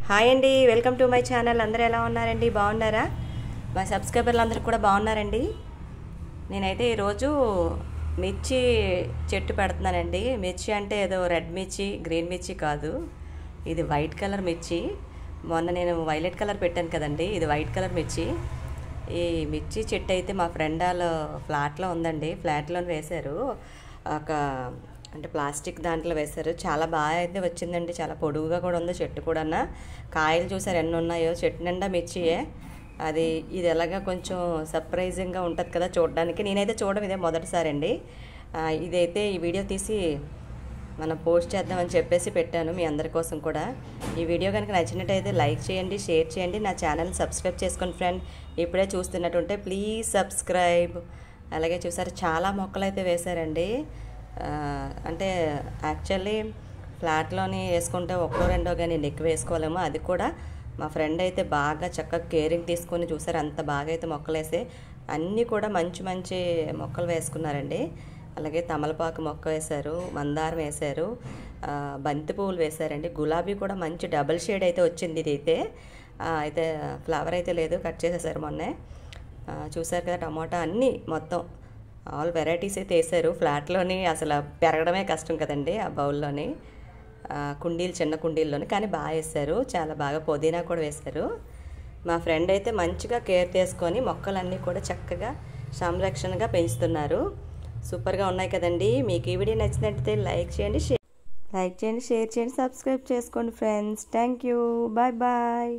Hi అండి, welcome to my channel. అందరూ ఎలా ఉన్నారండి? బాగున్నారా? మా సబ్స్క్రైబర్లు అందరూ కూడా బాగున్నారండి. నేనైతే ఈరోజు మిర్చి చెట్టు పెడుతున్నానండి. మిర్చి అంటే ఏదో రెడ్ మిర్చి, గ్రీన్ మిర్చి కాదు, ఇది వైట్ కలర్ మిర్చి. మొన్న నేను వైలెట్ కలర్ పెట్టాను కదండి, ఇది వైట్ కలర్ మిర్చి. ఈ మిర్చి చెట్టు అయితే మా ఫ్రెండ్ వాళ్ళ ఫ్లాట్లో ఉందండి. ఫ్లాట్లో వేశారు, ఒక అంటే ప్లాస్టిక్ దాంట్లో వేశారు. చాలా బాగా అయితే వచ్చిందండి, చాలా పొడుగుగా కూడా ఉంది చెట్టు కూడా. కాయలు చూసారు ఎన్ని ఉన్నాయో, చెట్టు నిండా మిర్చియే. ఇది ఎలాగా కొంచెం సర్ప్రైజింగ్గా ఉంటుంది కదా చూడడానికి. నేనైతే చూడడం ఇదే మొదటిసారి అండి. ఇదైతే ఈ వీడియో తీసి మనం పోస్ట్ చేద్దామని చెప్పేసి పెట్టాను మీ అందరి కోసం కూడా. ఈ వీడియో కనుక నచ్చినట్టయితే లైక్ చేయండి, షేర్ చేయండి, నా ఛానల్ సబ్స్క్రైబ్ చేసుకోండి ఫ్రెండ్. ఇప్పుడే చూస్తున్నట్టుంటే ప్లీజ్ సబ్స్క్రైబ్. అలాగే చూసారు చాలా మొక్కలు అయితే వేశారండి. అంటే యాక్చువల్లీ ఫ్లాట్లోని వేసుకుంటే ఒకటో రెండో కానీ ఎక్కువ వేసుకోలేము. అది కూడా మా ఫ్రెండ్ అయితే బాగా చక్కగా కేరింగ్ తీసుకొని చూసారు, అంత బాగా అయితే మొక్కలు వేసే అన్నీ కూడా మంచి మంచి మొక్కలు వేసుకున్నారండి. అలాగే తమలపాకు మొక్క వేశారు, మందారం వేశారు, బంతి పువ్వులు వేశారండి. గులాబీ కూడా మంచి డబుల్ షేడ్ అయితే వచ్చింది. ఇది అయితే ఫ్లవర్ అయితే లేదు, కట్ చేసేసారు మొన్నే. చూసారు కదా, టమాటా అన్నీ మొత్తం ఆల్ వెరైటీస్ అయితే వేసారు. ఫ్లాట్లోని అసలు పెరగడమే కష్టం కదండి ఆ బౌల్లోని, కుండీలు చిన్న కుండీల్లోని, కానీ బాగా వేశారు. చాలా బాగా పుదీనా కూడా వేశారు. మా ఫ్రెండ్ అయితే మంచిగా కేర్ తీసుకొని మొక్కలన్నీ కూడా చక్కగా సంరక్షణగా పెంచుతున్నారు. సూపర్గా ఉన్నాయి కదండి. మీకు ఈ వీడియో నచ్చినట్టయితే లైక్ చేయండి, షేర్ చేయండి, సబ్స్క్రైబ్ చేసుకోండి friends. Thank you, bye bye.